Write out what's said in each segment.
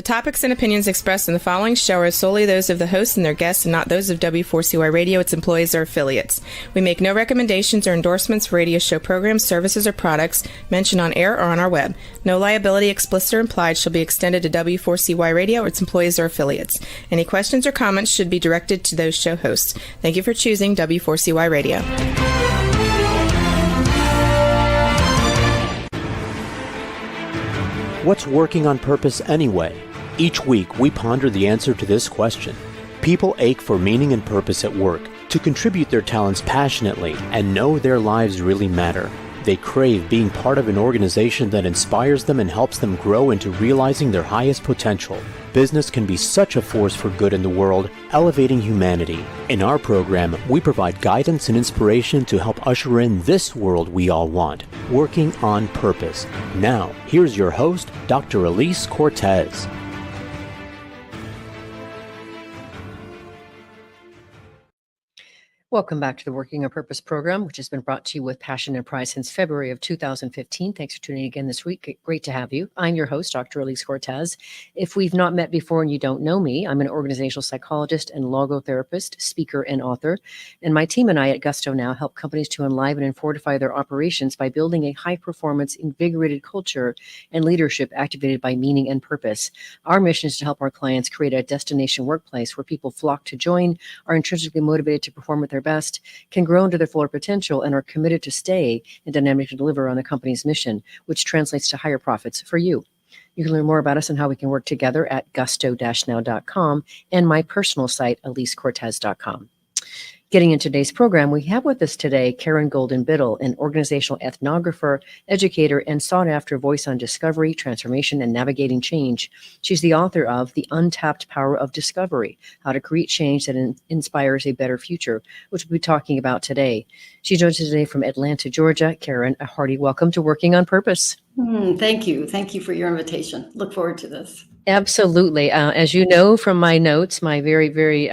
topics and opinions expressed in the following show are solely those of the hosts and their guests and not those of W4CY Radio, its employees, or affiliates. We make no recommendations or endorsements for radio show programs, services, or products mentioned on air or on our web. No liability, explicit or implied, shall be extended to W4CY Radio or its employees or affiliates. Any questions or comments should be directed to those show hosts. Thank you for choosing W4CY Radio. What's working on purpose anyway? Each week, we ponder the answer to this question. People ache for meaning and purpose at work, to contribute their talents passionately and know their lives really matter. They crave being part of an organization that inspires them and helps them grow into realizing their highest potential. Business can be such a force for good in the world, elevating humanity. In our program, we provide guidance and inspiration to help usher in this world we all want, working on purpose. Now, here's your host, Dr. Elise Cortez. Welcome back to the Working on Purpose program, which has been brought to you with passion and pride since February of 2015. Thanks for tuning in again this week. Great to have you. I'm your host, Dr. Elise Cortez. If we've not met before and you don't know me, I'm an organizational psychologist and logotherapist, speaker, and author. And my team and I at Gusto now help companies to enliven and fortify their operations by building a high-performance, invigorated culture and leadership activated by meaning and purpose. Our mission is to help our clients create a destination workplace where people flock to join, are intrinsically motivated to perform at their best, can grow into their fuller potential, and are committed to stay and dynamically deliver on the company's mission, which translates to higher profits for you. You can learn more about us and how we can work together at gusto-now.com and my personal site, elisecortez.com. Getting into today's program, we have with us today Karen Golden-Biddle, an organizational ethnographer, educator, and sought-after voice on discovery, transformation, and navigating change. She's the author of The Untapped Power of Discovery, How to Create Change That Inspires a Better Future, which we'll be talking about today. She joins us today from Atlanta, Georgia. Karen, a hearty welcome to Working on Purpose. Thank you. Thank you for your invitation. Look forward to this. Absolutely. As you know from my notes, my very, very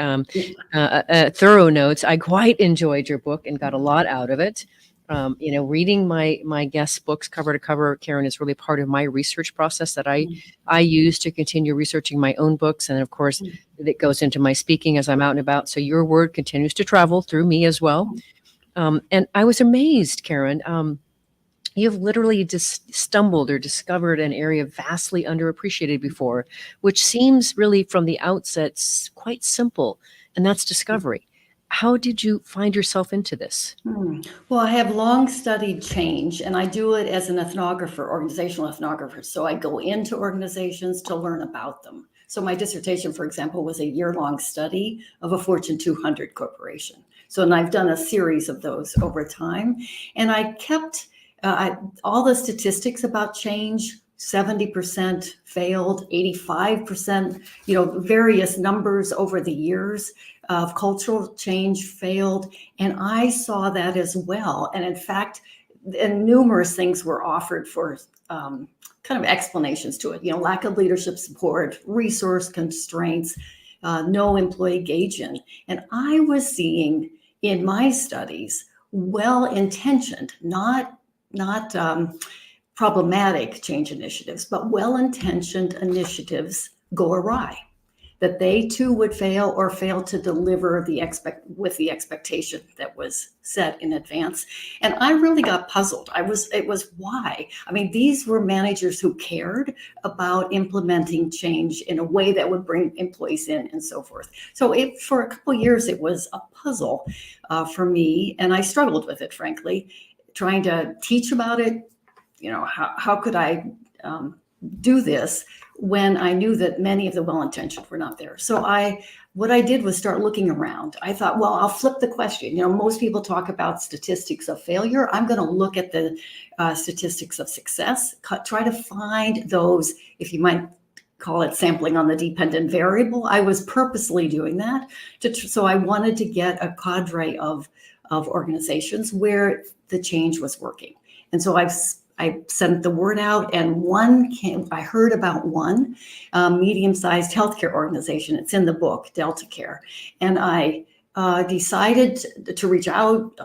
thorough notes, I quite enjoyed your book and got a lot out of it. Reading my guest books cover to cover, Karen, is really part of my research process that I use to continue researching my own books. And of course, it goes into my speaking as I'm out and about. So your word continues to travel through me as well. And I was amazed, Karen. You've literally just stumbled or discovered an area vastly underappreciated before, which seems really from the outset quite simple, and that's discovery. How did you find yourself into this? Well, I have long studied change, and I do it as an ethnographer, organizational ethnographer. So I go into organizations to learn about them. So my dissertation, for example, was a year-long study of a Fortune 200 corporation. And I've done a series of those over time, and I kept all the statistics about change. 70% failed, 85%, various numbers over the years of cultural change failed. And I saw that as well. And in fact, numerous things were offered for kind of explanations to it, lack of leadership support, resource constraints, no employee engagement. And I was seeing in my studies, well-intentioned, not problematic change initiatives, but well-intentioned initiatives go awry, that they too would fail or fail to deliver with the expectation that was set in advance. And I really got puzzled. It was why? I mean, these were managers who cared about implementing change in a way that would bring employees in and so forth. So for a couple of years, it was a puzzle for me, and I struggled with it, frankly, trying to teach about it. How could I do this when I knew that many of the well-intentioned were not there? So what I did was start looking around. I thought, well, I'll flip the question. Most people talk about statistics of failure. I'm going to look at the statistics of success, try to find those, if you might call it sampling on the dependent variable. I was purposely doing that. So I wanted to get a cadre of organizations where the change was working. And so I sent the word out, and I heard about one medium-sized healthcare organization. It's in the book, Delta Care. And I decided to reach out,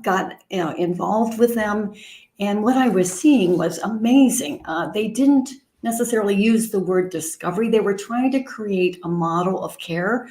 got involved with them. And what I was seeing was amazing. They didn't necessarily use the word discovery. They were trying to create a model of care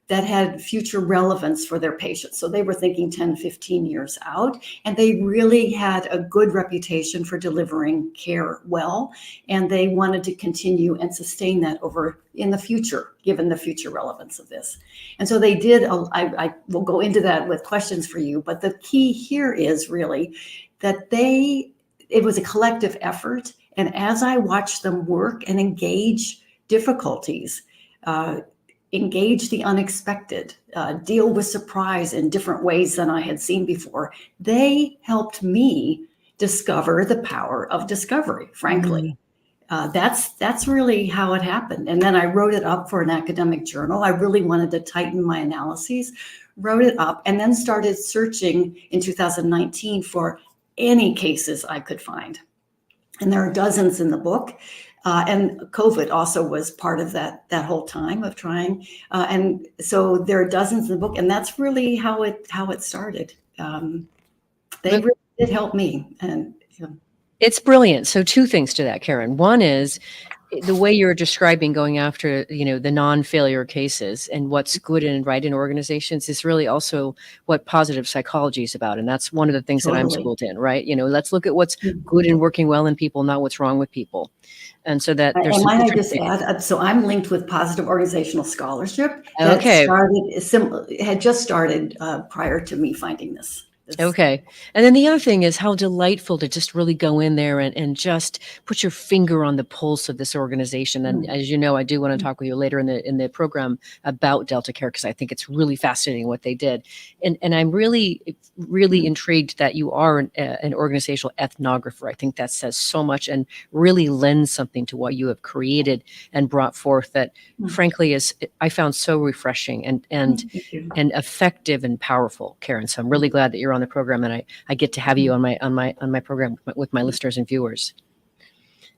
that had future relevance for their patients. So they were thinking 10, 15 years out, and they really had a good reputation for delivering care well. And they wanted to continue and sustain that over in the future, given the future relevance of this. And so they did, I will go into that with questions for you, but the key here is really that it was a collective effort. And as I watched them work and engage difficulties, engage the unexpected, deal with surprise in different ways than I had seen before, they helped me discover the power of discovery, frankly. That's really how it happened. And then I wrote it up for an academic journal. I really wanted to tighten my analyses, wrote it up, and then started searching in 2019 for any cases I could find. And there are dozens in the book. And COVID also was part of that whole time of trying. And so there are dozens in the book, and that's really how it started. They really did help me. And it's brilliant. So two things to that, Karen. One is the way you're describing going after, the non-failure cases and what's good and right in organizations is really also what positive psychology is about. And that's one of the things that I'm schooled in, right? Let's look at what's good and working well in people, not what's wrong with people. And so that there's. And might I just add? So I'm linked with positive organizational scholarship. That had just started prior to me finding this. Okay. And then the other thing is how delightful to just really go in there and just put your finger on the pulse of this organization. And as you know, I do want to talk with you later in the program about Delta Care, because I think it's really fascinating what they did. And I'm really, really intrigued that you are an organizational ethnographer. I think that says so much and really lends something to what you have created and brought forth that frankly I found so refreshing and effective and powerful, Karen. So I'm really glad that you're on the program, and I get to have you on my program with my listeners and viewers.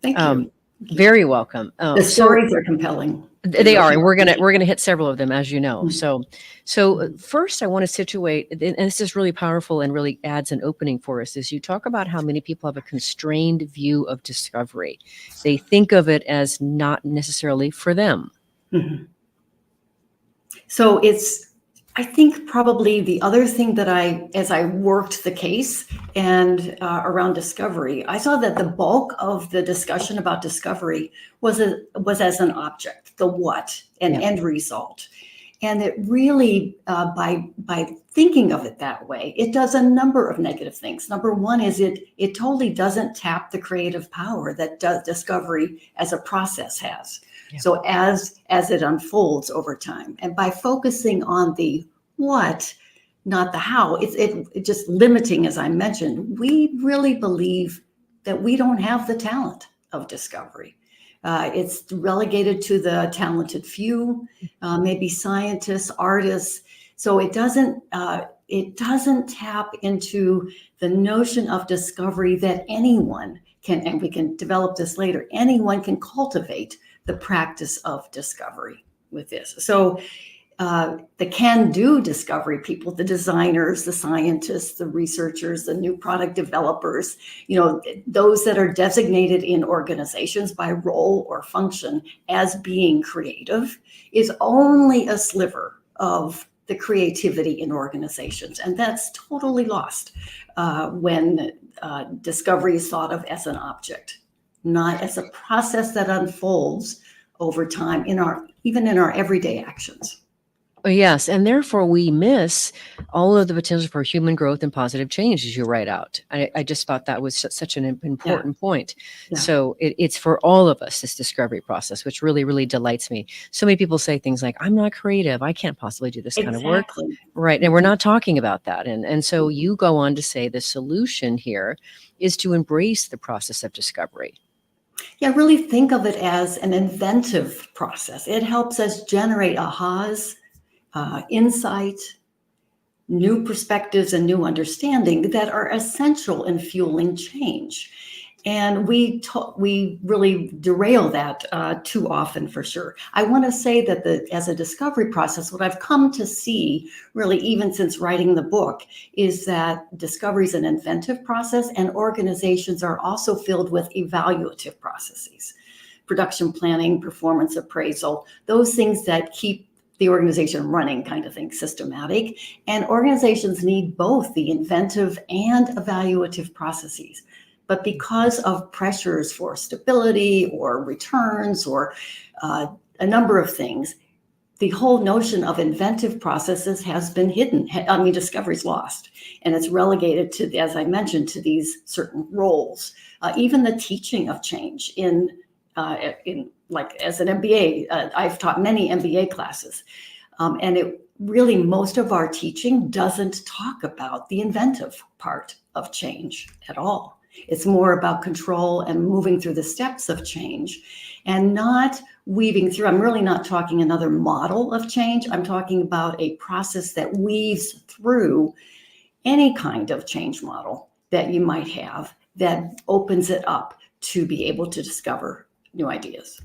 Thank you. Very welcome. The stories are compelling. They are, and we're gonna hit several of them, as you know. So first, I want to situate, and this is really powerful and really adds an opening for us. Is you talk about how many people have a constrained view of discovery. They think of it as not necessarily for them. Mm-hmm. So I think probably the other thing that as I worked the case and around discovery, I saw that the bulk of the discussion about discovery was as an object, the what, an end result. And it really, by thinking of it that way, it does a number of negative things. Number one is it totally doesn't tap the creative power that discovery as a process has. Yeah. So as it unfolds over time, and by focusing on the what, not the how, it just limiting, as I mentioned, we really believe that we don't have the talent of discovery. It's relegated to the talented few, maybe scientists, artists. So it doesn't tap into the notion of discovery that anyone can, and we can develop this later, anyone can cultivate the practice of discovery with this. So the can-do discovery people, the designers, the scientists, the researchers, the new product developers, those that are designated in organizations by role or function as being creative, is only a sliver of the creativity in organizations. And that's totally lost when discovery is thought of as an object, not as a process that unfolds over time even in our everyday actions. Yes, and therefore we miss all of the potential for human growth and positive change, as you write out. I just thought that was such an important point. Yeah. So it's for all of us, this discovery process, which really, really delights me. So many people say things like, I'm not creative. I can't possibly do this kind of work. Right, and we're not talking about that. And so you go on to say the solution here is to embrace the process of discovery. Yeah, really think of it as an inventive process. It helps us generate ahas, insight, new perspectives, and new understanding that are essential in fueling change. And we really derail that too often, for sure. I want to say that as a discovery process, what I've come to see, really, even since writing the book, is that discovery is an inventive process, and organizations are also filled with evaluative processes. production planning, performance appraisal, those things that keep the organization running, kind of thing, systematic. And organizations need both the inventive and evaluative processes. But because of pressures for stability or returns or a number of things, the whole notion of inventive processes has been hidden. I mean, discovery's lost, and it's relegated to, as I mentioned, to these certain roles. Even the teaching of change in like as an MBA, I've taught many MBA classes, and it really, most of our teaching doesn't talk about the inventive part of change at all. It's more about control and moving through the steps of change and not weaving through. I'm really not talking another model of change. I'm talking about a process that weaves through any kind of change model that you might have that opens it up to be able to discover new ideas.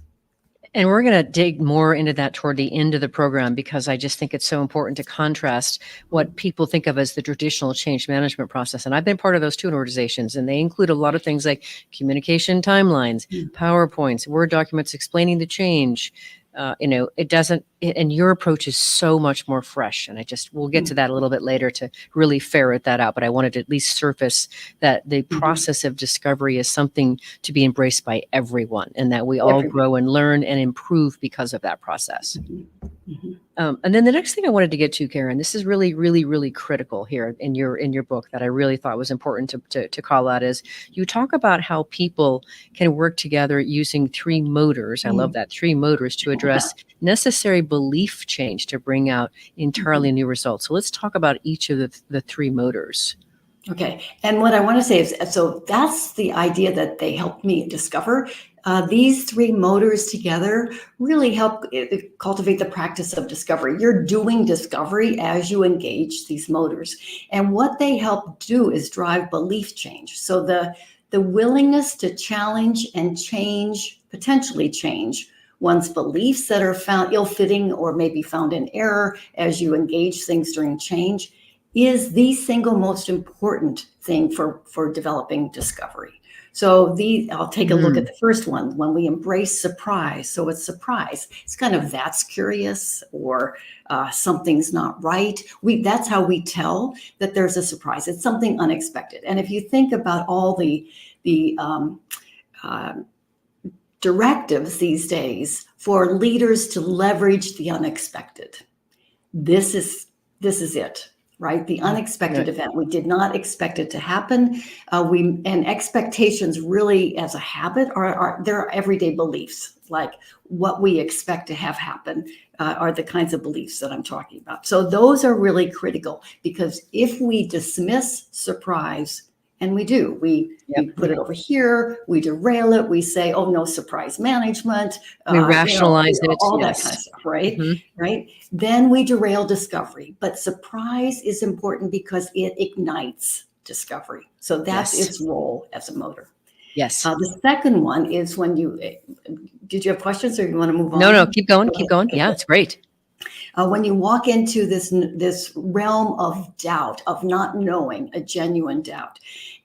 And we're going to dig more into that toward the end of the program, because I just think it's so important to contrast what people think of as the traditional change management process. And I've been part of those too in organizations, and they include a lot of things like communication timelines, PowerPoints, Word documents explaining the change. It doesn't, and your approach is so much more fresh. And we'll get to that a little bit later to really ferret that out. But I wanted to at least surface that the process of discovery is something to be embraced by everyone, and that we all grow and learn and improve because of that process. And then the next thing I wanted to get to, Karen, this is really, really, really critical here in your book that I really thought was important to call out, is you talk about how people can work together using three motors. I love that, three motors, to address necessary belief change to bring out entirely new results. So let's talk about each of the three motors. Okay. And what I want to say is, so that's the idea that they helped me discover. These three motors together really help cultivate the practice of discovery. You're doing discovery as you engage these motors. And what they help do is drive belief change. So the willingness to challenge and change, potentially change, one's beliefs that are found ill-fitting or maybe found in error as you engage things during change is the single most important thing for developing discovery. So I'll take a look at the first one, when we embrace surprise. So it's surprise. It's kind of, that's curious, or something's not right. That's how we tell that there's a surprise. It's something unexpected. And if you think about all the directives these days for leaders to leverage the unexpected, this is it. Right? The unexpected event. We did not expect it to happen. And expectations really, as a habit, they're everyday beliefs. Like what we expect to have happen are the kinds of beliefs that I'm talking about. So those are really critical, because if we dismiss surprise, and we do, we put it over here, we derail it, we say, oh, no, surprise management. We rationalize it. All that kind of stuff, right? Right? Then we derail discovery. But surprise is important because it ignites discovery. So that's its role as a motor. Yes. The second one is when did you have questions, or you want to move on? No, keep going, keep going. Yeah, it's great. When you walk into this realm of doubt, of not knowing, a genuine doubt,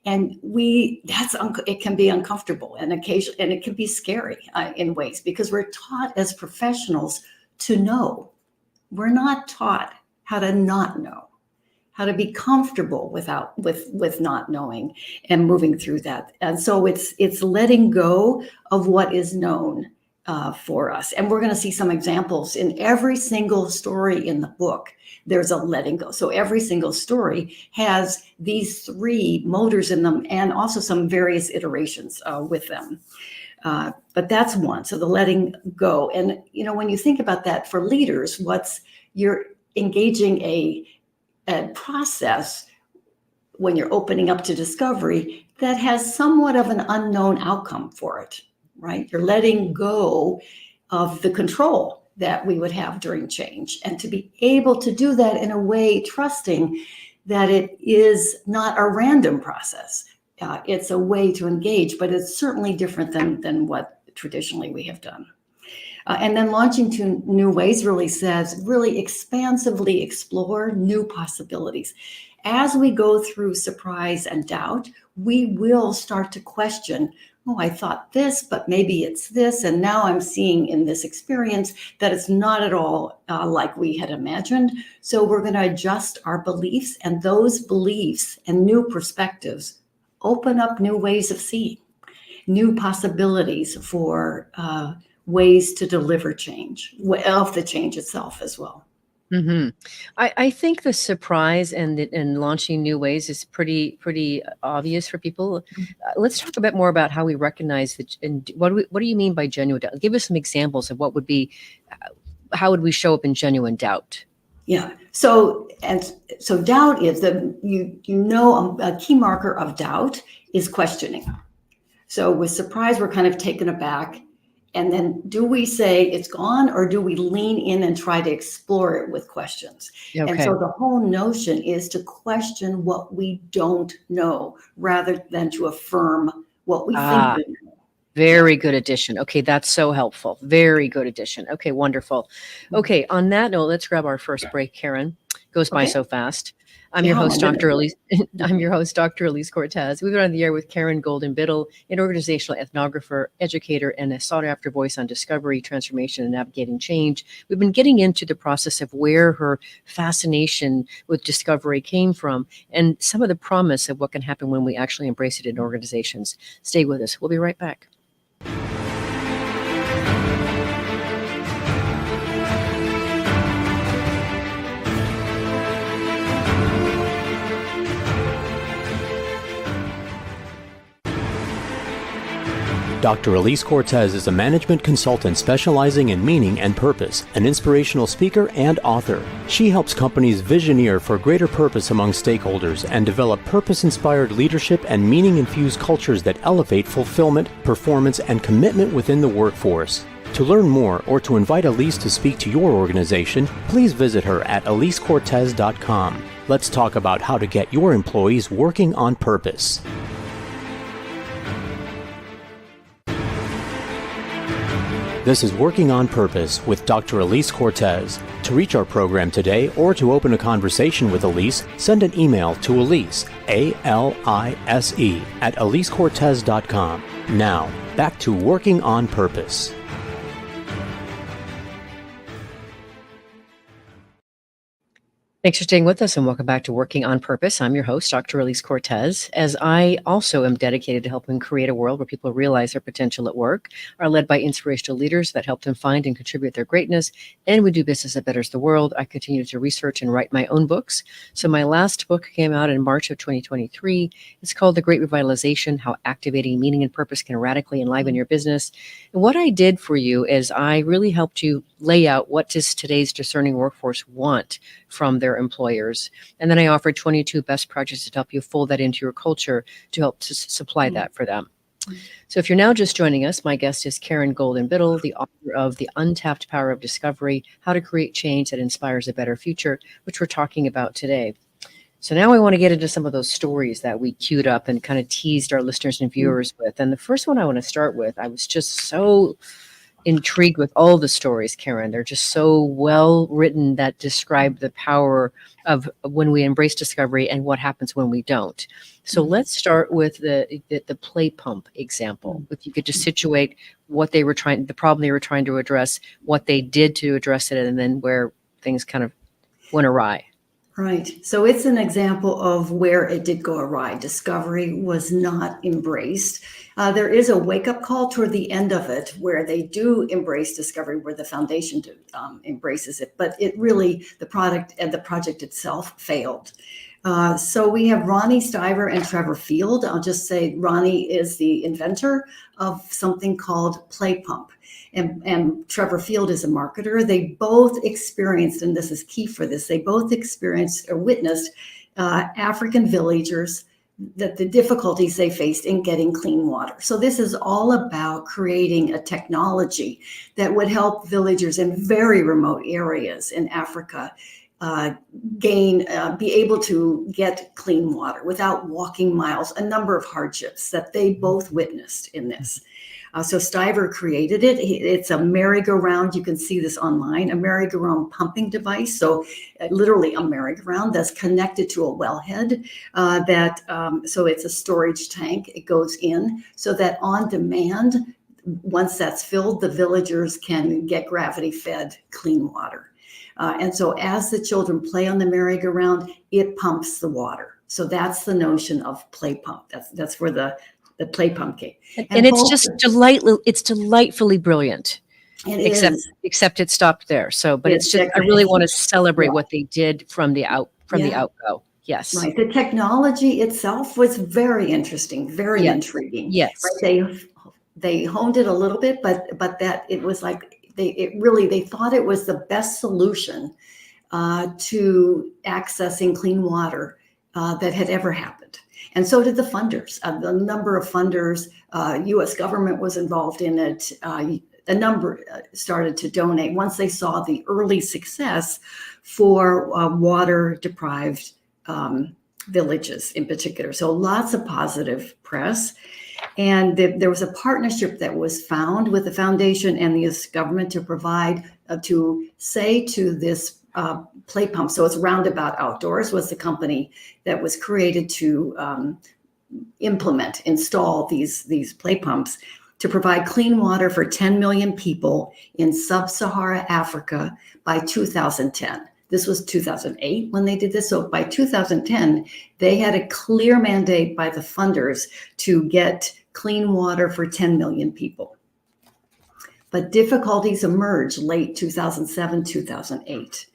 and it can be uncomfortable and occasionally, and it can be scary in ways, because we're taught as professionals to know. We're not taught how to not know, how to be comfortable with not knowing and moving through that. And so it's letting go of what is known for us. And we're going to see some examples in every single story in the book. There's a letting go. So every single story has these three motors in them, and also some various iterations with them. But that's one. So the letting go. And, when you think about that for leaders, you're engaging a process when you're opening up to discovery that has somewhat of an unknown outcome for it. Right? You're letting go of the control that we would have during change, and to be able to do that in a way, trusting that it is not a random process. It's a way to engage, but it's certainly different than what traditionally we have done. And then launching to new ways really says, really expansively explore new possibilities. As we go through surprise and doubt, we will start to question, oh, I thought this, but maybe it's this. And now I'm seeing in this experience that it's not at all like we had imagined. So we're going to adjust our beliefs, and those beliefs and new perspectives open up new ways of seeing, new possibilities for ways to deliver change, of the change itself as well. Mm-hmm. I think the surprise and launching new ways is pretty obvious for people. Let's talk a bit more about how we recognize that, and what do you mean by genuine doubt? Give us some examples of what would be, how would we show up in genuine doubt? Yeah. So doubt is a key marker of doubt is questioning. So with surprise, we're kind of taken aback. And then do we say it's gone, or do we lean in and try to explore it with questions? Okay. And so the whole notion is to question what we don't know rather than to affirm what we think we know. Very good addition. Okay, that's so helpful. Very good addition. Okay, wonderful. Okay, on that note, let's grab our first break, Karen. Goes by so fast. I'm your host, Dr. Elise. I'm your host, Dr. Elise Cortez. We've been on the air with Karen Golden-Biddle, an organizational ethnographer, educator, and a sought-after voice on discovery, transformation, and navigating change. We've been getting into the process of where her fascination with discovery came from, and some of the promise of what can happen when we actually embrace it in organizations. Stay with us. We'll be right back. Dr. Elise Cortez is a management consultant specializing in meaning and purpose, an inspirational speaker and author. She helps companies visioneer for greater purpose among stakeholders and develop purpose-inspired leadership and meaning-infused cultures that elevate fulfillment, performance, and commitment within the workforce. To learn more or to invite Elise to speak to your organization, please visit her at elisecortez.com. Let's talk about how to get your employees working on purpose. This is Working on Purpose with Dr. Elise Cortez. To reach our program today or to open a conversation with Elise, send an email to Elise, A-L-I-S-E, at elisecortez.com. Now, back to Working on Purpose. Thanks for staying with us, and welcome back to Working on Purpose. I'm your host, Dr. Elise Cortez, as I also am dedicated to helping create a world where people realize their potential at work, are led by inspirational leaders that help them find and contribute their greatness, and we do business that betters the world. I continue to research and write my own books. So my last book came out in March of 2023. It's called The Great Revitalization: How Activating Meaning and Purpose Can Radically Enliven Your Business. And what I did for you is I really helped you lay out what does today's discerning workforce want from their employers. And then I offered 22 best projects to help you fold that into your culture to help to supply that for them. So if you're now just joining us, my guest is Karen Golden-Biddle, the author of The Untapped Power of Discovery: How to Create Change That Inspires a Better Future, which we're talking about today. So now I want to get into some of those stories that we queued up and kind of teased our listeners and viewers with. And the first one I want to start with, I was just so intrigued with all the stories, Karen. They're just so well written that describe the power of when we embrace discovery and what happens when we don't. So let's start with the play pump example. If you could just situate what they were the problem they were trying to address, what they did to address it, and then where things kind of went awry. Right. So it's an example of where it did go awry. Discovery was not embraced. There is a wake-up call toward the end of it where they do embrace discovery, where the foundation embraces it. But it really, the product and the project itself failed. So we have Ronnie Stiver and Trevor Field. I'll just say Ronnie is the inventor of something called Play Pump. And Trevor Field is a marketer. They both experienced, and this is key for this, they both experienced or witnessed African villagers, that the difficulties they faced in getting clean water. So this is all about creating a technology that would help villagers in very remote areas in Africa be able to get clean water without walking miles, a number of hardships that they both witnessed in this. So Stiver created it. It's a merry-go-round. You can see this online, a merry-go-round pumping device. So literally a merry-go-round that's connected to a wellhead so it's a storage tank. It goes in so that on demand, once that's filled, the villagers can get gravity-fed clean water. And so as the children play on the merry-go-round, it pumps the water. So that's the notion of play pump. That's where the play pump came. And it's just delightfully brilliant. Except it stopped there. So, but it's just, I really want to celebrate what they did from the outgo. Yes. Right. The technology itself was very interesting, very intriguing. Yes. Right? They honed it a little bit, but that it was like they thought it was the best solution to accessing clean water that had ever happened. And so did the funders. The number of funders, U.S. government was involved in it. A number started to donate once they saw the early success for water-deprived villages in particular. So lots of positive press. And there was a partnership that was found with the foundation and the U.S. government to provide, to say to this play pump. So it's Roundabout Outdoors was the company that was created to install these play pumps to provide clean water for 10 million people in sub-Saharan Africa by 2010. This was 2008 when they did this. So by 2010, they had a clear mandate by the funders to get clean water for 10 million people. But difficulties emerged late 2007, 2008.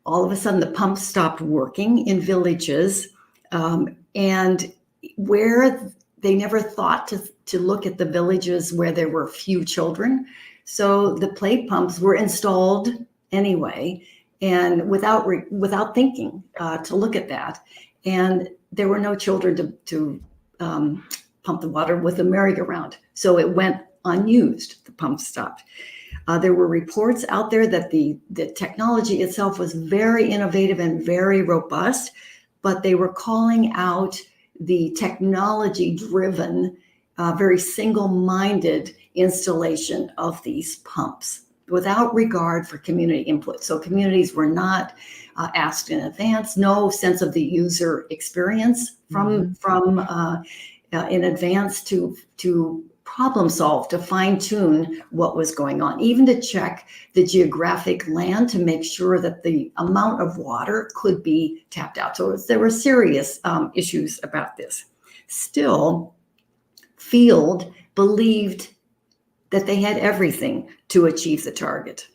All of a sudden, the pumps stopped working in villages, and where they never thought to look at the villages where there were few children. So the play pumps were installed anyway, and without thinking to look at that. And there were no children to pump the water with a merry-go-round. So it went unused. The pump stopped. There were reports out there that the technology itself was very innovative and very robust, but they were calling out the technology-driven, very single-minded installation of these pumps without regard for community input. So communities were not asked in advance, no sense of the user experience from in advance to problem solve, to fine tune what was going on, even to check the geographic land to make sure that the amount of water could be tapped out. So there were serious issues about this. Still, Field believed that they had everything to achieve the target.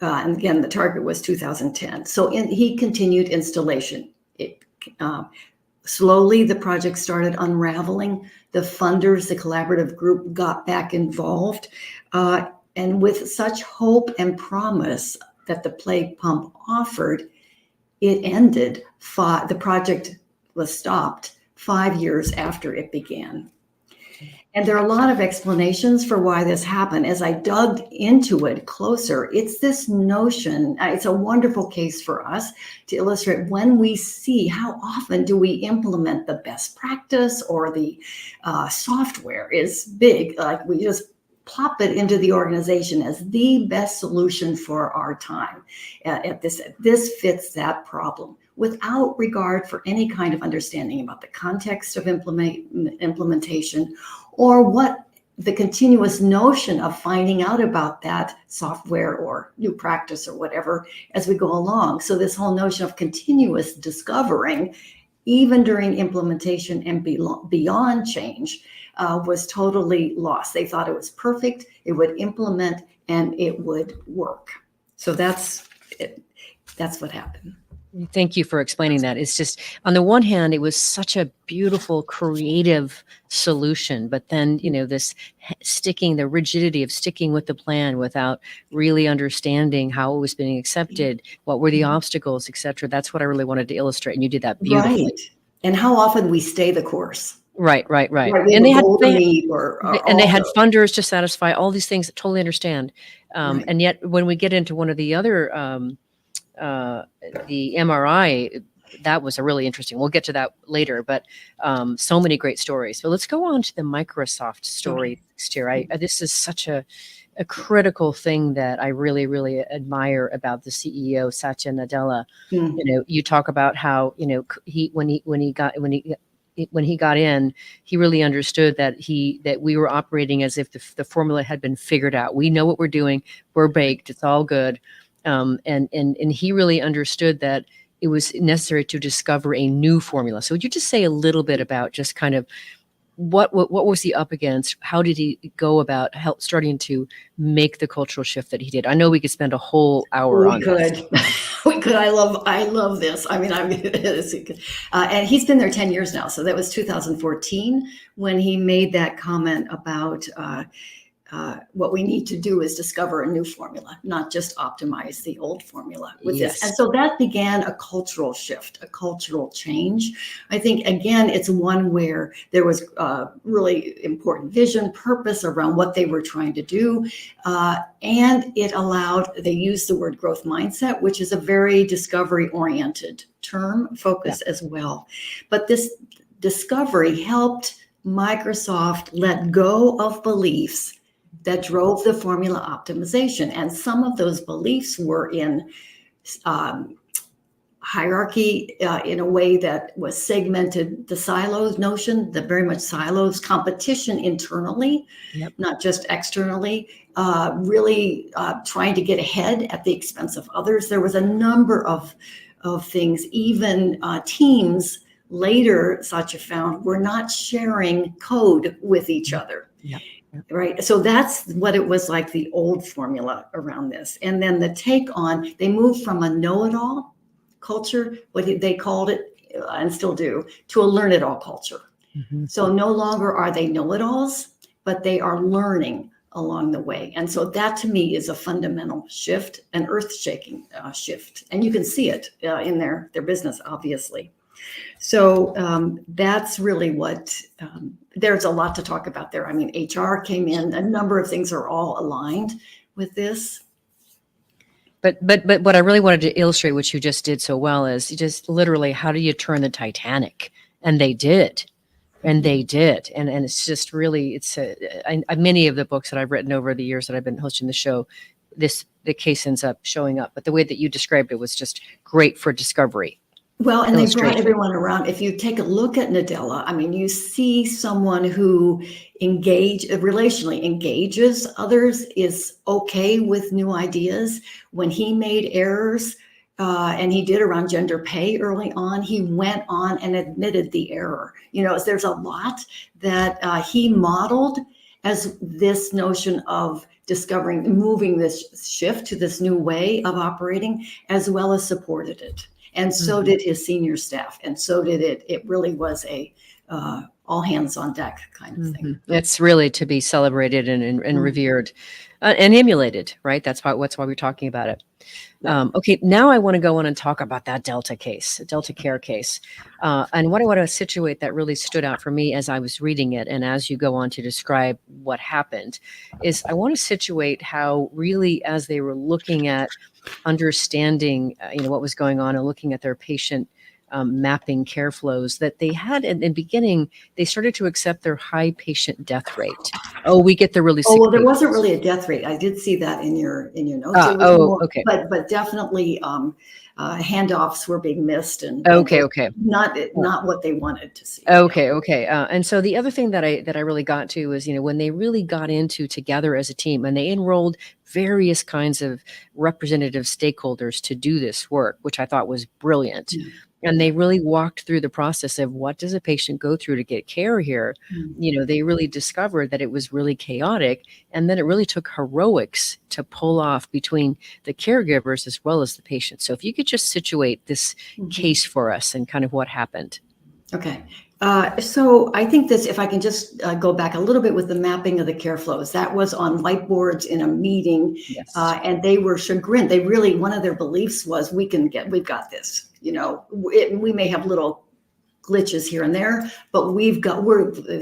And again, the target was 2010. So he continued installation. Slowly, the project started unraveling. The funders, the collaborative group, got back involved. And with such hope and promise that the play pump offered, it ended. The project was stopped 5 years after it began. And there are a lot of explanations for why this happened. As I dug into it closer, it's this notion, it's a wonderful case for us to illustrate when we see how often do we implement the best practice or the software is big, like we just plop it into the organization as the best solution for our time. This fits that problem without regard for any kind of understanding about the context of implementation or what the continuous notion of finding out about that software or new practice or whatever as we go along. So this whole notion of continuous discovering, even during implementation and beyond change, was totally lost. They thought it was perfect, it would implement, and it would work. So that's it. That's what happened. Thank you for explaining that. It's just, on the one hand, it was such a beautiful, creative solution, but then, this the rigidity of sticking with the plan without really understanding how it was being accepted, what were the obstacles, et cetera. That's what I really wanted to illustrate, and you did that beautifully. Right. And how often we stay the course. Right. And they had funders to satisfy all these things. I totally understand. And yet, when we get into one of the other, the MRI that was a really interesting. We'll get to that later, but so many great stories. So let's go on to the Microsoft story next year. This is such a critical thing that I really, really admire about the CEO Satya Nadella. You talk about how when he got in, he really understood that we were operating as if the formula had been figured out. We know what we're doing. We're baked. It's all good. And he really understood that it was necessary to discover a new formula. So would you just say a little bit about just kind of what was he up against? How did he go about starting to make the cultural shift that he did? I know we could spend a whole hour on this. We could. I love this. I mean, and he's been there 10 years now. So that was 2014 when he made that comment about what we need to do is discover a new formula, not just optimize the old formula with this. And so that began a cultural shift, a cultural change. I think, again, it's one where there was really important vision, purpose around what they were trying to do. And they used the word growth mindset, which is a very discovery-oriented term, focus as well. But this discovery helped Microsoft let go of beliefs that drove the formula optimization. And some of those beliefs were in hierarchy in a way that was segmented, the silos notion, the very much silos, competition internally, not just externally, really trying to get ahead at the expense of others. There was a number of things, even teams later, Satya found, were not sharing code with each other. Right. So that's what it was like, the old formula around this. And then the take on, they moved from a know-it-all culture, what they called it, and still do, to a learn-it-all culture. So no longer are they know-it-alls, but they are learning along the way. And so that to me is a fundamental shift, an earth-shaking shift. And you can see it in their business, obviously. So that's really what, there's a lot to talk about there. I mean, HR came in, a number of things are all aligned with this. But what I really wanted to illustrate, what you just did so well, is just literally, how do you turn the Titanic? And they did. And it's just really, many of the books that I've written over the years that I've been hosting the show, the case ends up showing up. But the way that you described it was just great for discovery. Well, and they brought everyone around. If you take a look at Nadella, I mean, you see someone who relationally engages others, is okay with new ideas. When he made errors, and he did around gender pay early on, he went on and admitted the error. There's a lot that he modeled as this notion of discovering, moving this shift to this new way of operating, as well as supported it. And so did his senior staff. And so did it. It really was a all hands on deck kind of thing. It's really to be celebrated and revered and emulated, right? That's why we're talking about it. Okay, now I want to go on and talk about that Delta Care case. And what I want to situate that really stood out for me as I was reading it, and as you go on to describe what happened, is I want to situate how really, as they were looking at understanding what was going on and looking at their patient mapping care flows, that they had in the beginning, they started to accept their high patient death rate. Oh, we get the really sick. Oh, well, there wasn't really a death rate. I did see that in your notes. Okay. But definitely handoffs were being missed, and not what they wanted to see. Okay. And so the other thing that I really got to is, when they really got into together as a team, and they enrolled various kinds of representative stakeholders to do this work, which I thought was brilliant. And they really walked through the process of what does a patient go through to get care here. They really discovered that it was really chaotic. And then it really took heroics to pull off between the caregivers as well as the patients. So if you could just situate this case for us and kind of what happened. Okay. So I think this, if I can just go back a little bit with the mapping of the care flows, that was on whiteboards in a meeting, and they were chagrined. They really, one of their beliefs was, we've got this. We may have little glitches here and there, but we've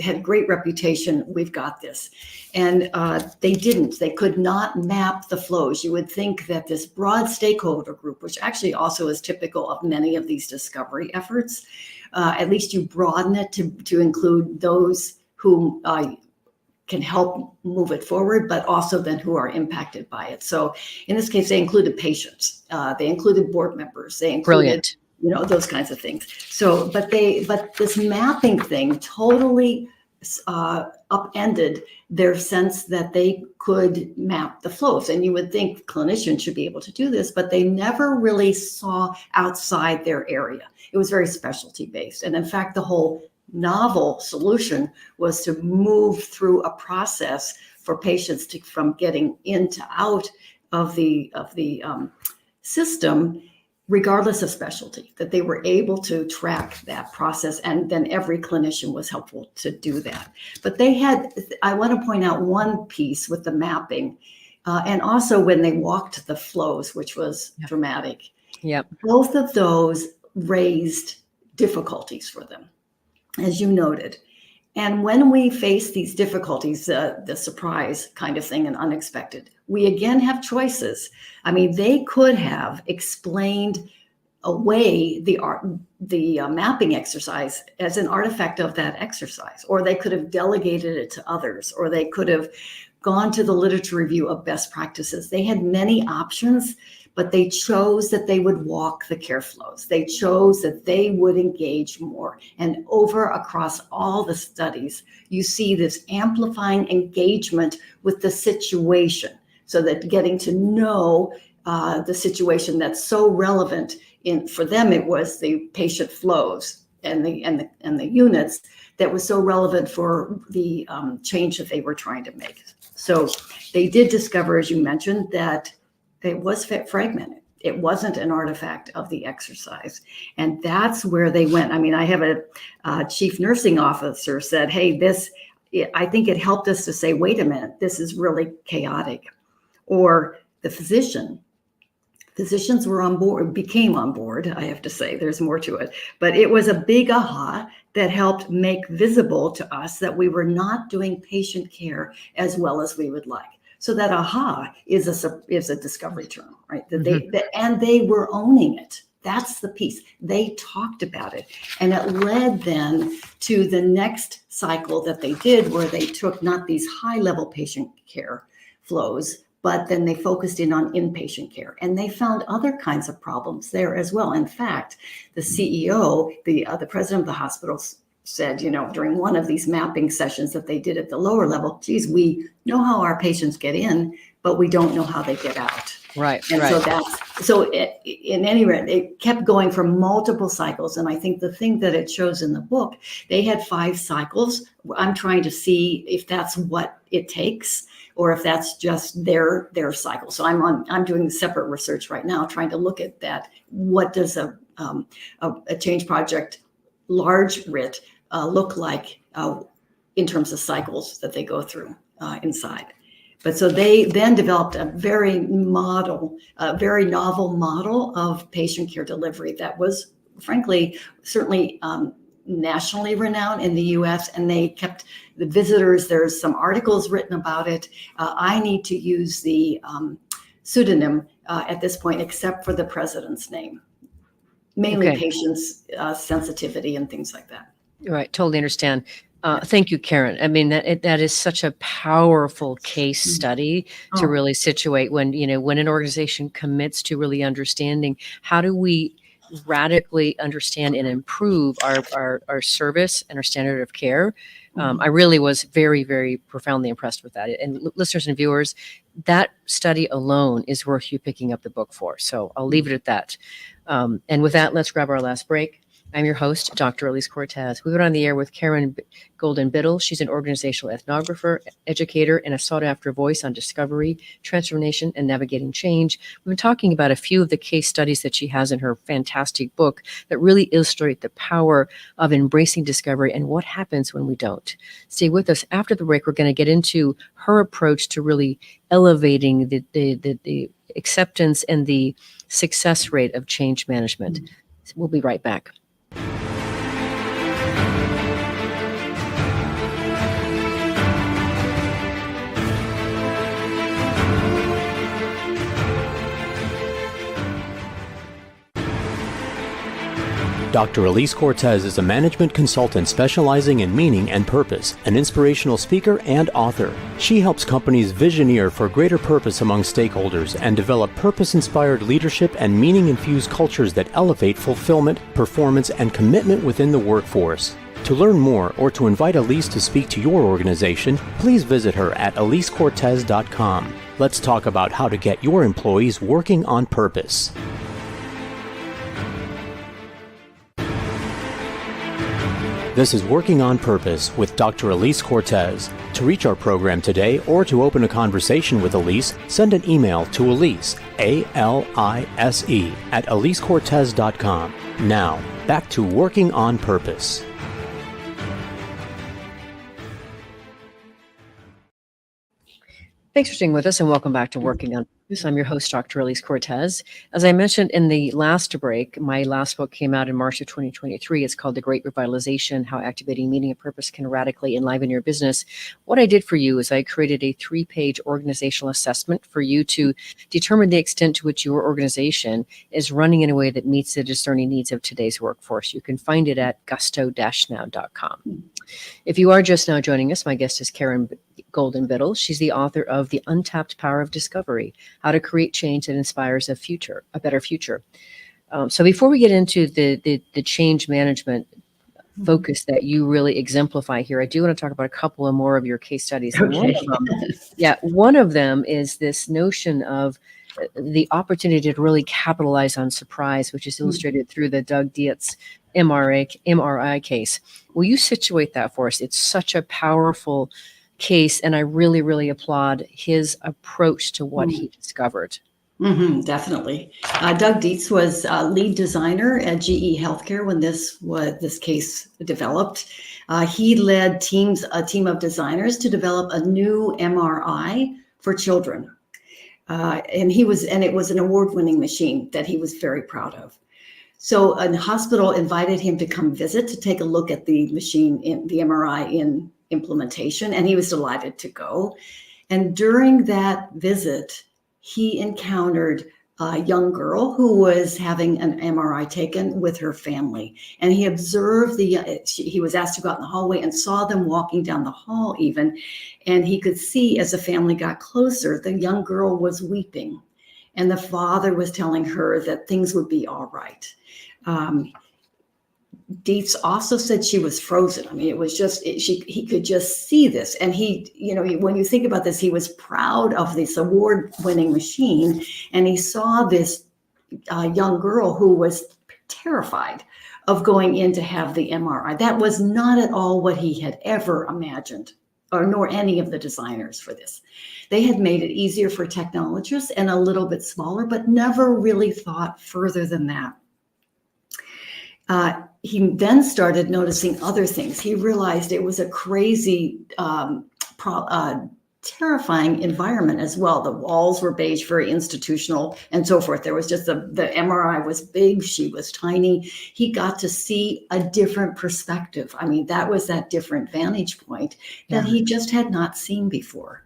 had great reputation. We've got this. And they didn't. They could not map the flows. You would think that this broad stakeholder group, which actually also is typical of many of these discovery efforts, at least you broaden it to include those who can help move it forward, but also then who are impacted by it. So in this case, they included patients, they included board members, they included, Brilliant. those kinds of things. So, but this mapping thing totally upended their sense that they could map the flows. And you would think clinicians should be able to do this, but they never really saw outside their area. It was very specialty based. And in fact, the whole novel solution was to move through a process for patients from getting in to out of the system, regardless of specialty, that they were able to track that process, and then every clinician was helpful to do that. But I want to point out one piece with the mapping, and also when they walked the flows, which was dramatic. Yep. Both of those raised difficulties for them, as you noted. And when we face these difficulties, the surprise kind of thing and unexpected, we again have choices. I mean, they could have explained away the mapping exercise as an artifact of that exercise, or they could have delegated it to others, or they could have gone to the literature review of best practices. They had many options, but they chose that they would walk the care flows. They chose that they would engage more. And across all the studies, you see this amplifying engagement with the situation, so that getting to know the situation that's so relevant for them, it was the patient flows and the units that was so relevant for the change that they were trying to make. So they did discover, as you mentioned, that it was fragmented. It wasn't an artifact of the exercise. And that's where they went. I mean, I have a chief nursing officer said, hey, I think it helped us to say, wait a minute, this is really chaotic. Or the physicians were on board, became on board, I have to say, there's more to it. But it was a big aha that helped make visible to us that we were not doing patient care as well as we would like. So that aha is a discovery term, right? And they were owning it. That's the piece. They talked about it. And it led then to the next cycle that they did, where they took not these high-level patient care flows, but then they focused in on inpatient care. And they found other kinds of problems there as well. In fact, the CEO, the president of the hospital, said, during one of these mapping sessions that they did at the lower level, geez, we know how our patients get in, but we don't know how they get out. Right. And so in any rate, it kept going for multiple cycles. And I think the thing that it shows in the book, they had 5 cycles. I'm trying to see if that's what it takes, or if that's just their cycle. So I'm doing separate research right now, trying to look at that. What does a change project large RIT look like in terms of cycles that they go through inside? But so they then developed a very novel model of patient care delivery that was, frankly, certainly nationally renowned in the US, and they kept the visitors. There's some articles written about it. I need to use the pseudonym at this point, except for the president's name, mainly patients' sensitivity and things like that. Right. Totally understand. Thank you, Karen. I mean, that is such a powerful case study to really situate when an organization commits to really understanding how do we radically understand and improve our service and our standard of care. I really was very, very profoundly impressed with that. And listeners and viewers, that study alone is worth you picking up the book for. So I'll leave it at that. And with that, let's grab our last break. I'm your host, Dr. Elise Cortez. We went on the air with Karen Golden-Biddle. She's an organizational ethnographer, educator, and a sought-after voice on discovery, transformation, and navigating change. We've been talking about a few of the case studies that she has in her fantastic book that really illustrate the power of embracing discovery and what happens when we don't. Stay with us. After the break, we're going to get into her approach to really elevating the acceptance and the success rate of change management. We'll be right back. Dr. Elise Cortez is a management consultant specializing in meaning and purpose, an inspirational speaker and author. She helps companies visioneer for greater purpose among stakeholders and develop purpose-inspired leadership and meaning-infused cultures that elevate fulfillment, performance, and commitment within the workforce. To learn more or to invite Elise to speak to your organization, please visit her at elisecortez.com. Let's talk about how to get your employees working on purpose. This is Working on Purpose with Dr. Elise Cortez. To reach our program today or to open a conversation with Elise, send an email to Elise, A-L-I-S-E, at elisecortez.com. Now, back to Working on Purpose. Thanks for staying with us and welcome back to Working on Purpose. I'm your host, Dr. Elise Cortez. As I mentioned in the last break, my last book came out in March of 2023. It's called The Great Revitalization, How Activating Meaning and Purpose Can Radically Enliven Your Business. What I did for you is I created a 3-page organizational assessment for you to determine the extent to which your organization is running in a way that meets the discerning needs of today's workforce. You can find it at gusto-now.com. If you are just now joining us, my guest is Karen Golden-Biddle. She's the author of The Untapped Power of Discovery, How to Create Change That Inspires a Better Future. So before we get into the change management focus that you really exemplify here, I do want to talk about a couple of more of your case studies. Okay. One of them is this notion of the opportunity to really capitalize on surprise, which is illustrated through the Doug Dietz MRI case. Will you situate that for us? It's such a powerful case, and I really, really applaud his approach to what he discovered. Definitely. Doug Dietz was lead designer at GE Healthcare when this case developed. He led a team of designers to develop a new MRI for children. And it was an award-winning machine that he was very proud of. So a hospital invited him to come visit to take a look at the machine, in the MRI in implementation, and he was delighted to go. And during that visit, he encountered a young girl who was having an MRI taken with her family. And he observed he was asked to go out in the hallway and saw them walking down the hall even. And he could see as the family got closer, the young girl was weeping. And the father was telling her that things would be all right. Dietz also said she was frozen. I mean, it was just, he could just see this. And when you think about this, he was proud of this award-winning machine. And he saw this young girl who was terrified of going in to have the MRI. That was not at all what he had ever imagined, nor any of the designers for this. They had made it easier for technologists and a little bit smaller, but never really thought further than that. He then started noticing other things. He realized it was a crazy, terrifying environment as well. The walls were beige, very institutional, and so forth. There was just the MRI was big, she was tiny. He got to see a different perspective. I mean, that was that different vantage point that he just had not seen before.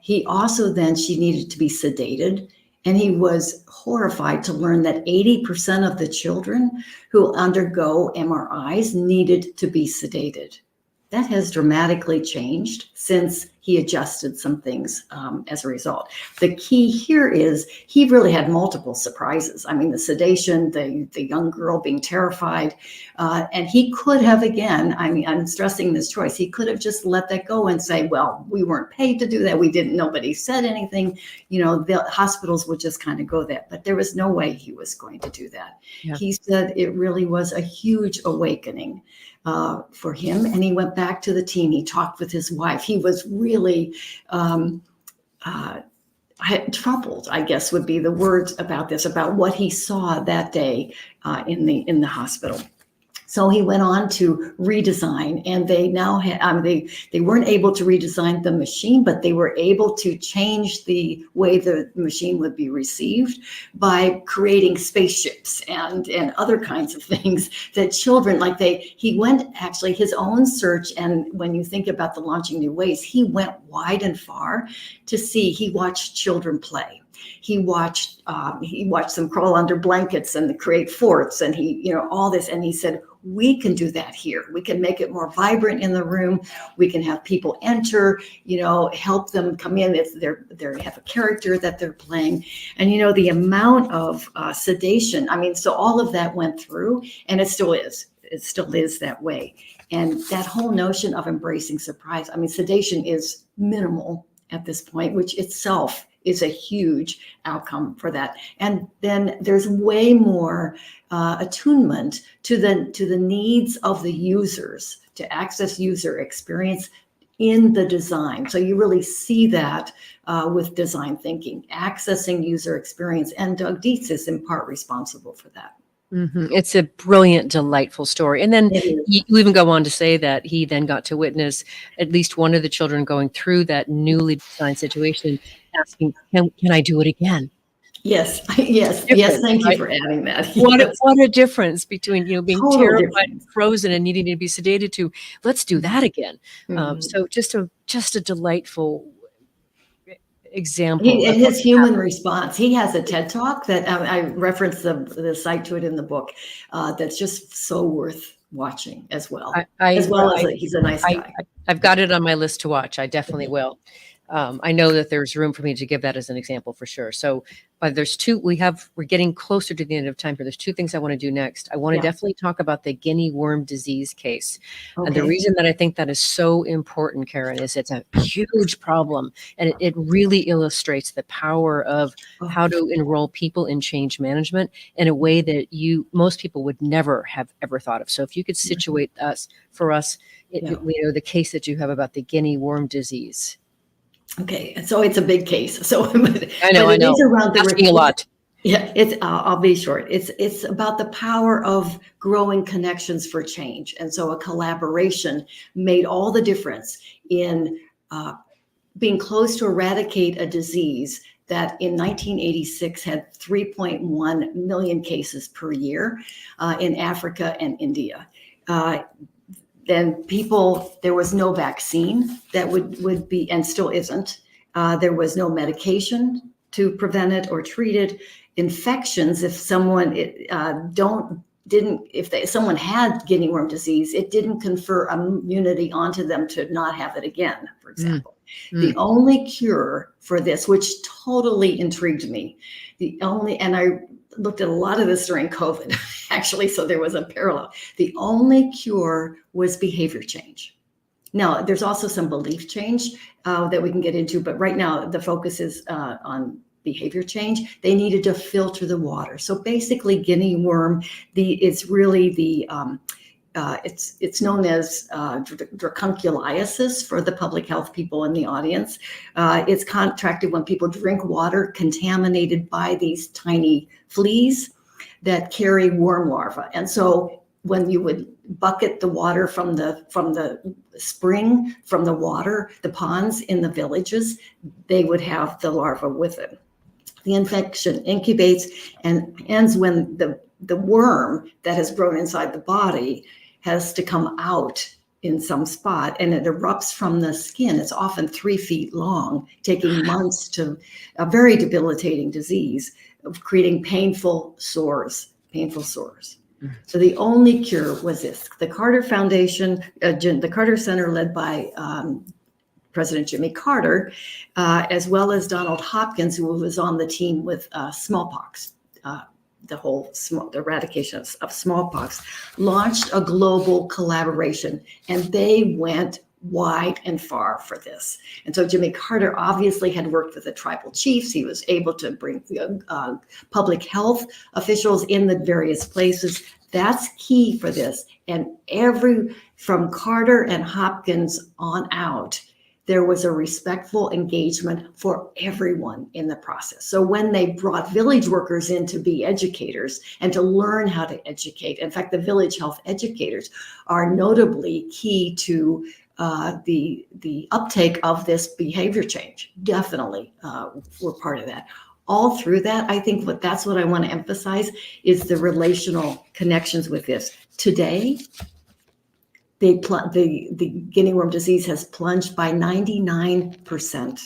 He also she needed to be sedated. And he was horrified to learn that 80% of the children who undergo MRIs needed to be sedated. That has dramatically changed since he adjusted some things as a result. The key here is he really had multiple surprises. I mean, the sedation, the young girl being terrified, and he could have, again, I mean, I'm stressing this choice, he could have just let that go and say, well, we weren't paid to do that. We didn't, nobody said anything. The hospitals would just kind of go that, but there was no way he was going to do that. Yeah. He said it really was a huge awakening for him. And he went back to the team. He talked with his wife. He was really troubled, I guess would be the words about this, about what he saw that day in the hospital. So he went on to redesign, and they now they weren't able to redesign the machine, but they were able to change the way the machine would be received by creating spaceships and other kinds of things that children, he went actually his own search. And when you think about the Launching New Ways, he went wide and far to see, he watched children play. He watched them crawl under blankets and create forts, and all this. And he said, we can do that here. We can make it more vibrant in the room. We can have people enter, help them come in. They have a character that they're playing. And, the amount of sedation, so all of that went through, and it still is. It still is that way. And that whole notion of embracing surprise, sedation is minimal at this point, which itself is a huge outcome for that. And then there's way more attunement to the needs of the users to access user experience in the design. So you really see that with design thinking, accessing user experience. And Doug Dietz is in part responsible for that. Mm-hmm. It's a brilliant, delightful story. And then you even go on to say that he then got to witness at least one of the children going through that newly designed situation, asking, can I do it again? Yes. Thank you for adding that. What a difference between, being Total terrified, difference. frozen, and needing to be sedated to, let's do that again. So just a delightful example. And his human response. He has a TED Talk that I reference the site to it in the book. That's just so worth watching as well. He's a nice guy. I've got it on my list to watch. I definitely will. I know that there's room for me to give that as an example for sure. So, but there's two, we're getting closer to the end of time here. There's two things I want to do next. I want to definitely talk about the guinea worm disease case. Okay. And the reason that I think that is so important, Karen, is it's a huge problem. And it really illustrates the power of how to enroll people in change management in a way that most people would never have ever thought of. So if you could situate for us, the case that you have about the guinea worm disease. Okay, so it's a big case. So I know. It's around asking a lot. Yeah, I'll be short. It's about the power of growing connections for change, and so a collaboration made all the difference in being close to eradicate a disease that in 1986 had 3.1 million cases per year in Africa and India. Then there was no vaccine that would be, and still isn't. There was no medication to prevent it or treat it. Infections, if someone someone had guinea worm disease, it didn't confer immunity onto them to not have it again, for example. The only cure for this, which totally intrigued me, and I looked at a lot of this during COVID, actually, so there was a parallel. The only cure was behavior change. Now, there's also some belief change that we can get into, but right now the focus is on behavior change. They needed to filter the water. So basically, guinea worm, it's really it's known as dracunculiasis for the public health people in the audience. It's contracted when people drink water contaminated by these tiny fleas that carry worm larvae. And so when you would bucket the water from the spring, from the water, the ponds in the villages, they would have the larva with it. The infection incubates and ends when the worm that has grown inside the body has to come out in some spot, and it erupts from the skin. It's often 3 feet long, taking months to a very debilitating disease of creating painful sores. So the only cure was this. The Carter Foundation, the Carter Center led by President Jimmy Carter, as well as Donald Hopkins, who was on the team with smallpox, the eradication of smallpox, launched a global collaboration, and they went wide and far for this. And so Jimmy Carter obviously had worked with the tribal chiefs. He was able to bring public health officials in the various places. That's key for this. And from Carter and Hopkins on out, there was a respectful engagement for everyone in the process. So when they brought village workers in to be educators and to learn how to educate, in fact, the village health educators are notably key to the uptake of this behavior change. Definitely were part of that. All through that, I think that's what I want to emphasize is the relational connections with this. Today, the guinea worm disease has plunged by 99%.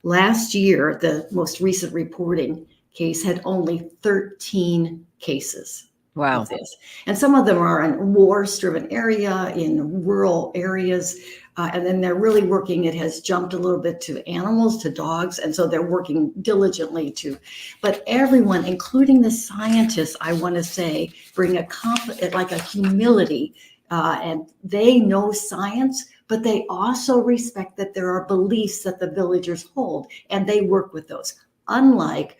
Last year, the most recent reporting case had only 13 cases Wow. of this. And some of them are in war-stricken area, in rural areas. And then they're really working, it has jumped a little bit to animals, to dogs. And so they're working diligently but everyone, including the scientists, I want to say, bring a humility. And they know science, but they also respect that there are beliefs that the villagers hold, and they work with those. Unlike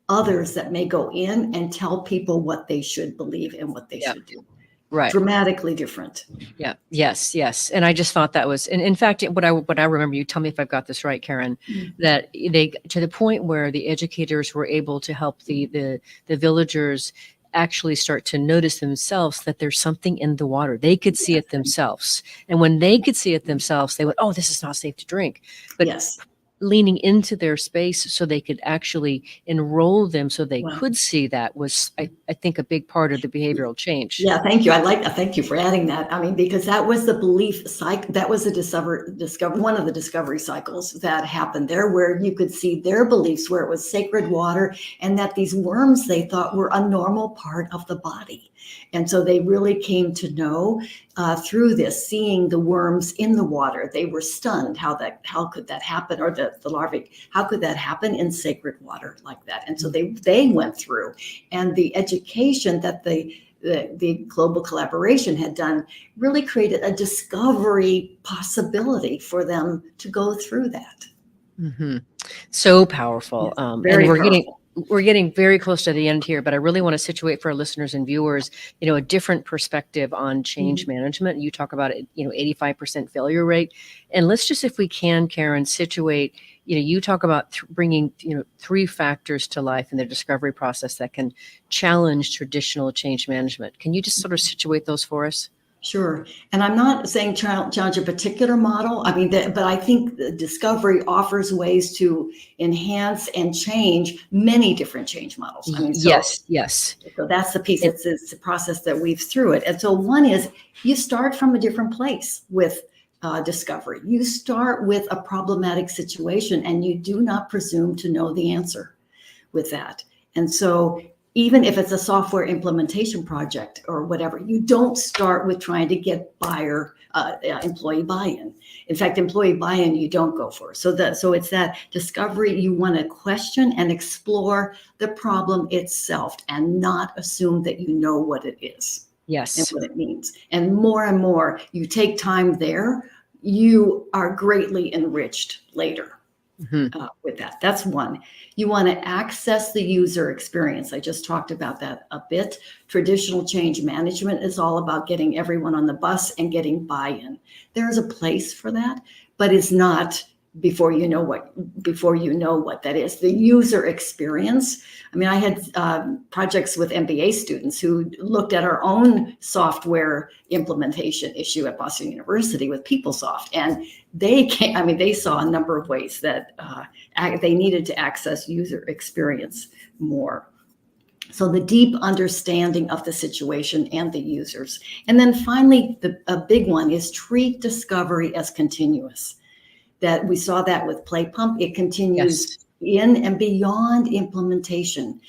others that may go in and tell people what they should believe and what they should do. Right. Dramatically different. Yeah. Yes. And I just thought that was, and in fact, what I remember, you tell me if I've got this right, Karen, that they, to the point where the educators were able to help the villagers actually start to notice themselves that there's something in the water. They could see it themselves. And when they could see it themselves, they went, oh, this is not safe to drink. But yes. Leaning into their space so they could actually enroll them so they could see that was, I think, a big part of the behavioral change. Yeah, thank you. Thank you for adding that. I mean, because that was the belief cycle, that was one of the discovery cycles that happened there, where you could see their beliefs, where it was sacred water, and that these worms they thought were a normal part of the body. And so they really came to know through this, seeing the worms in the water. They were stunned. How could that happen? Or the larvae, how could that happen in sacred water like that? And so they went through, and the education that the global collaboration had done really created a discovery possibility for them to go through that. Mm-hmm. So powerful. Yes, very powerful. We're getting very close to the end here, but I really want to situate for our listeners and viewers, a different perspective on change management. You talk about it, 85% failure rate. And let's just, if we can, Karen, situate, you talk about bringing, 3 factors to life in the discovery process that can challenge traditional change management. Can you just sort of situate those for us? Sure. And I'm not saying challenge a particular model. I mean, but I think the discovery offers ways to enhance and change many different change models. I mean, yes. So that's the piece. It's a process that weaves through it. And so one is you start from a different place with discovery. You start with a problematic situation, and you do not presume to know the answer with that. And so even if it's a software implementation project or whatever, you don't start with trying to get employee buy-in. In fact, employee buy-in you don't go for. So it's that discovery. You want to question and explore the problem itself and not assume that you know what it is. Yes. And what it means. And more you take time there, you are greatly enriched later. With that. That's one. You want to access the user experience. I just talked about that a bit. Traditional change management is all about getting everyone on the bus and getting buy-in. There's a place for that, but it's not before you know what that is. The user experience. I mean, I had projects with MBA students who looked at our own software implementation issue at Boston University with PeopleSoft, and they saw a number of ways that they needed to access user experience more. So the deep understanding of the situation and the users. And then finally, a big one is treat discovery as continuous. That we saw that with Play Pump. It continues in and beyond implementation.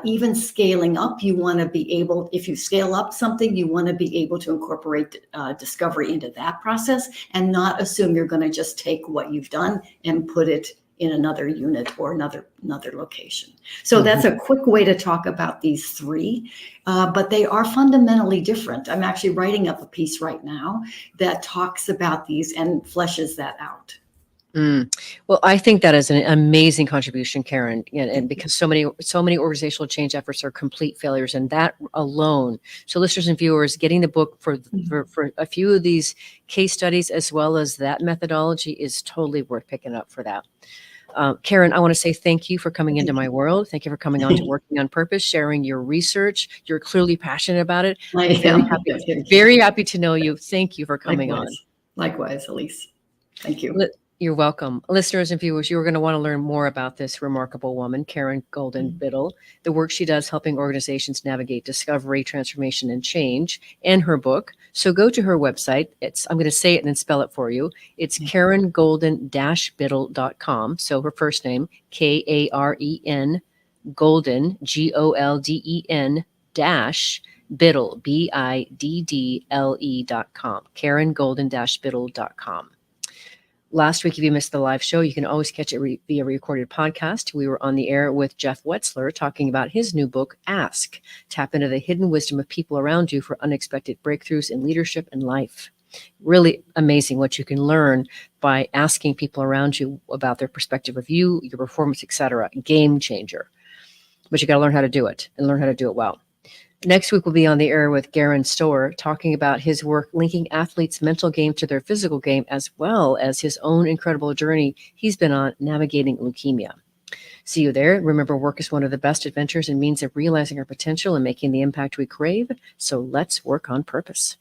Even scaling up, you want to be able, if you scale up something, you want to be able to incorporate discovery into that process and not assume you're going to just take what you've done and put it in another unit or another location. So that's a quick way to talk about these 3, but they are fundamentally different. I'm actually writing up a piece right now that talks about these and fleshes that out. Well, I think that is an amazing contribution, Karen, and because so many organizational change efforts are complete failures, and that alone. So listeners and viewers, getting the book for a few of these case studies as well as that methodology is totally worth picking up for that. Karen, I want to say thank you for coming into my world. Thank you for coming on to Working on Purpose, sharing your research. You're clearly passionate about it. Very happy to know you. Thank you for coming on. Likewise, Elise. Thank you. You're welcome. Listeners and viewers, you're going to want to learn more about this remarkable woman, Karen Golden-Biddle, the work she does helping organizations navigate discovery, transformation, and change, and her book, So go to her website. I'm going to say it and then spell it for you. It's KarenGolden-Biddle.com. So her first name, Karen Golden, Golden dash Biddle, BIDDLE.com. KarenGolden-Biddle.com. Last week, if you missed the live show, you can always catch it via recorded podcast. We were on the air with Jeff Wetzler talking about his new book, Ask. Tap into the hidden wisdom of people around you for unexpected breakthroughs in leadership and life. Really amazing what you can learn by asking people around you about their perspective of you, your performance, etc. Game changer. But you got to learn how to do it and learn how to do it well. Next week, we'll be on the air with Garen Storer talking about his work linking athletes' mental game to their physical game, as well as his own incredible journey he's been on navigating leukemia. See you there. Remember, work is one of the best adventures and means of realizing our potential and making the impact we crave. So let's work on purpose.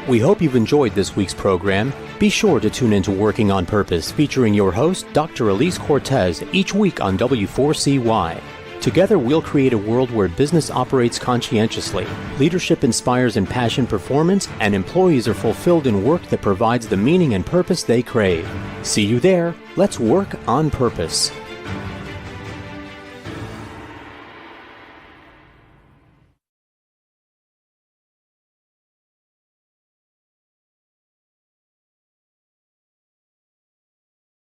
We hope you've enjoyed this week's program. Be sure to tune into Working on Purpose, featuring your host, Dr. Elise Cortez, each week on W4CY. Together, we'll create a world where business operates conscientiously, leadership inspires impassioned performance, and employees are fulfilled in work that provides the meaning and purpose they crave. See you there. Let's work on purpose.